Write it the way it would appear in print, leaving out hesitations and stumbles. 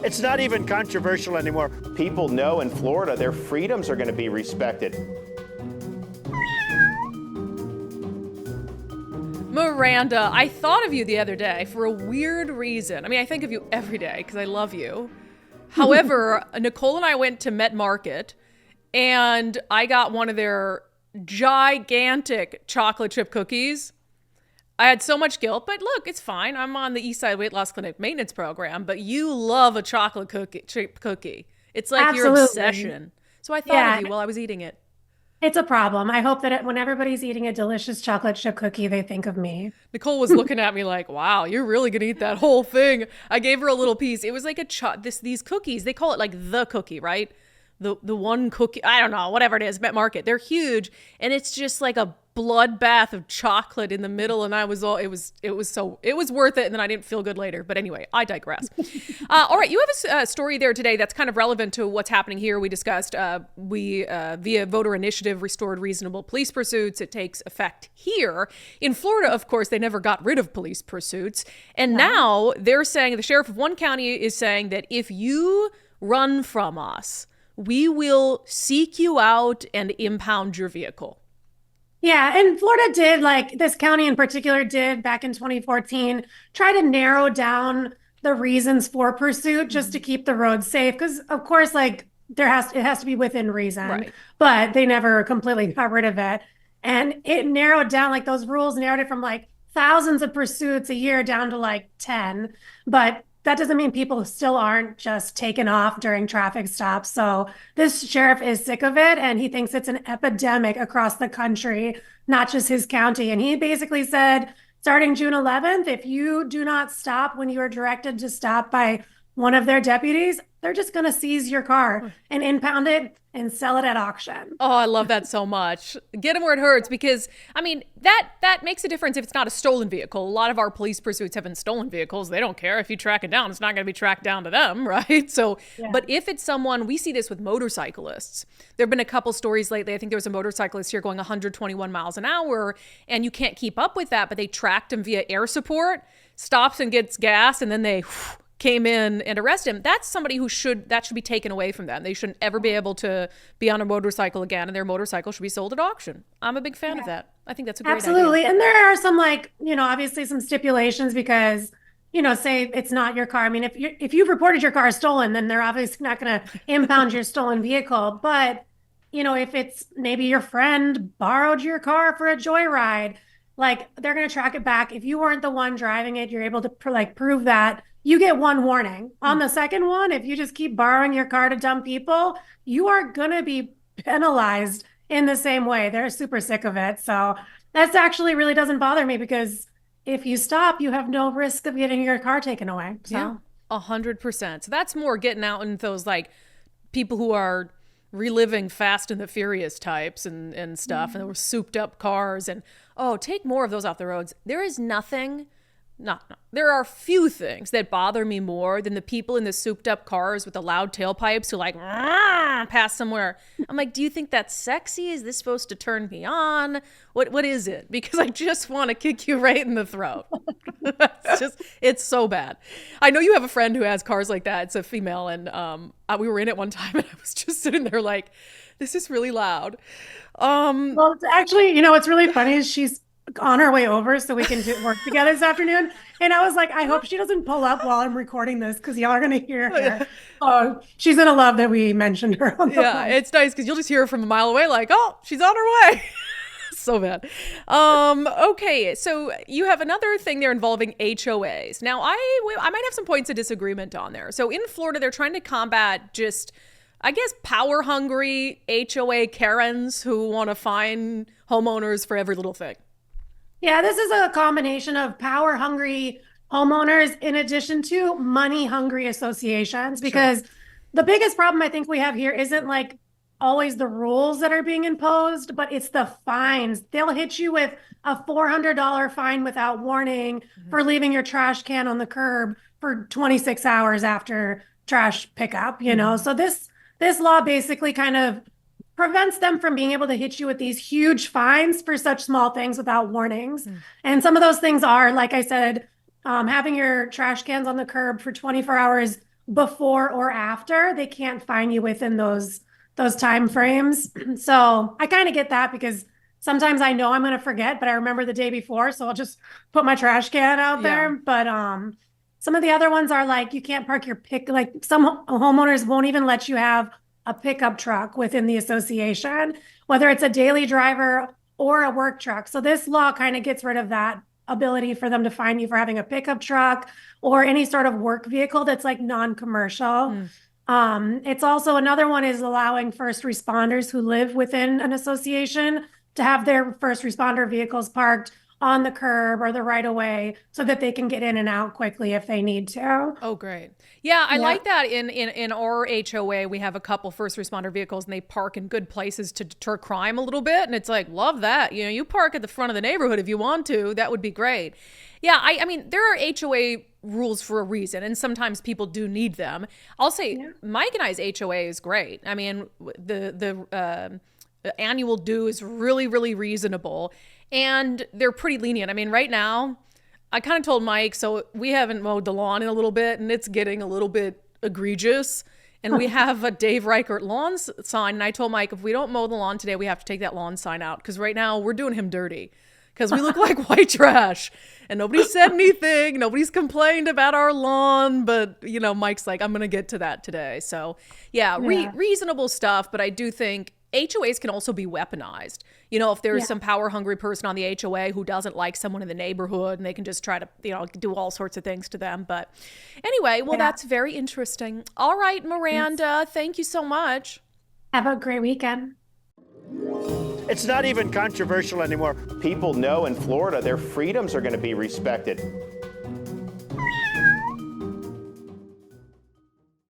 It's not even controversial anymore. People know in Florida their freedoms are going to be respected. Miranda, I thought of you the other day for a weird reason. I mean, I think of you every day because I love you. However, Nicole and I went to Met Market and I got one of their gigantic chocolate chip cookies. I had so much guilt, but look, it's fine. I'm on the Eastside Weight Loss Clinic maintenance program, but you love a chocolate chip cookie. It's like Absolutely. your obsession. So I thought of you while I was eating it. It's a problem. I hope that when everybody's eating a delicious chocolate chip cookie, they think of me. Nicole was looking at me like, wow, you're really going to eat that whole thing. I gave her a little piece. It was like these cookies. They call it like the cookie, right? The one cookie. I don't know, whatever it is, Met Market. They're huge. And it's just like a bloodbath of chocolate in the middle. And it was worth it. And then I didn't feel good later. But anyway, I digress. All right. You have a story there today that's kind of relevant to what's happening here. We discussed via voter initiative restored reasonable police pursuits. It takes effect here. In Florida, of course, they never got rid of police pursuits. And now they're saying, the sheriff of one county is saying that if you run from us, we will seek you out and impound your vehicle. Yeah, and Florida did, like this county in particular did back in 2014, try to narrow down the reasons for pursuit just to keep the roads safe. Because of course, like it has to be within reason, right. But they never completely got rid of it. And it narrowed down, like those rules narrowed it from like thousands of pursuits a year down to like 10. But that doesn't mean people still aren't just taken off during traffic stops. So this sheriff is sick of it, and he thinks it's an epidemic across the country, not just his county. And he basically said, starting June 11th, if you do not stop when you are directed to stop by one of their deputies, they're just going to seize your car and impound it and sell it at auction. Oh, I love that so much. Get them where it hurts, because I mean, that makes a difference if it's not a stolen vehicle. A lot of our police pursuits have been stolen vehicles. They don't care if you track it down. It's not going to be tracked down to them, right? So, but if it's someone, we see this with motorcyclists. There have been a couple stories lately. I think there was a motorcyclist here going 121 miles an hour, and you can't keep up with that, but they tracked him via air support, stops and gets gas, and then they came in and arrest him. That's somebody that should be taken away from them. They shouldn't ever be able to be on a motorcycle again, and their motorcycle should be sold at auction. I'm a big fan of that. I think that's a great idea. Absolutely. And there are some, like, obviously some stipulations because, say it's not your car. I mean, if you've reported your car stolen, then they're obviously not going to impound your stolen vehicle. But, if it's maybe your friend borrowed your car for a joyride, like they're going to track it back. If you weren't the one driving it, you're able to prove that. You get one warning. On the second one, if you just keep borrowing your car to dump people, you are going to be penalized in the same way. They're super sick of it. So that's actually really doesn't bother me, because if you stop, you have no risk of getting your car taken away. So. Yeah, 100%. So that's more getting out in those like people who are reliving Fast and the Furious types and stuff, and there were souped up cars, and take more of those off the roads. There is nothing. No. There are few things that bother me more than the people in the souped up cars with the loud tailpipes who like pass somewhere. I'm like, do you think that's sexy? Is this supposed to turn me on? What is it? Because I just want to kick you right in the throat. It's so bad. I know you have a friend who has cars like that. It's a female, and we were in it one time, and I was just sitting there like, this is really loud. Well, it's actually, what's really funny is she's on her way over so we can work together this afternoon. And I was like, I hope she doesn't pull up while I'm recording this, because y'all are going to hear her. Oh, she's going to love that we mentioned her on the phone. It's nice because you'll just hear her from a mile away like, oh, she's on her way. So bad. Okay, so you have another thing there involving HOAs. Now, I might have some points of disagreement on there. So in Florida, they're trying to combat just, I guess, power-hungry HOA Karens who want to fine homeowners for every little thing. Yeah, this is a combination of power-hungry homeowners in addition to money-hungry associations, because the biggest problem I think we have here isn't like always the rules that are being imposed, but it's the fines. They'll hit you with a $400 fine without warning for leaving your trash can on the curb for 26 hours after trash pickup, So this law basically kind of prevents them from being able to hit you with these huge fines for such small things without warnings. And some of those things are, like I said, having your trash cans on the curb for 24 hours before or after, they can't fine you within those time frames. So I kind of get that because sometimes I know I'm going to forget, but I remember the day before, so I'll just put my trash can out there. But some of the other ones are like you can't park your like some homeowners won't even let you have a pickup truck within the association, whether it's a daily driver or a work truck. So this law kind of gets rid of that ability for them to fine you for having a pickup truck or any sort of work vehicle that's like non-commercial. It's also another one is allowing first responders who live within an association to have their first responder vehicles parked on the curb or the right of way so that they can get in and out quickly if they need to. Oh, great. Yeah, I like that. In our HOA, we have a couple first responder vehicles and they park in good places to deter crime a little bit. And it's like, love that. You know, you park at the front of the neighborhood if you want to. That would be great. Yeah, I mean, there are HOA rules for a reason, and sometimes people do need them. I'll say Mike and I's HOA is great. I mean, the annual due is really, really reasonable. And they're pretty lenient. I mean, right now, I kind of told Mike, so we haven't mowed the lawn in a little bit, and it's getting a little bit egregious. And we have a Dave Reichert lawn sign. And I told Mike, if we don't mow the lawn today, we have to take that lawn sign out. Because right now, we're doing him dirty. Because we look like white trash. And nobody said anything. Nobody's complained about our lawn. But, you know, Mike's like, I'm going to get to that today. So, yeah. Reasonable stuff. But I do think HOAs can also be weaponized. You know, if there's some power hungry person on the HOA who doesn't like someone in the neighborhood and they can just try to, you know, do all sorts of things to them. But anyway, well, that's very interesting. All right, Miranda, thank you so much. Have a great weekend. It's not even controversial anymore. People know in Florida their freedoms are going to be respected.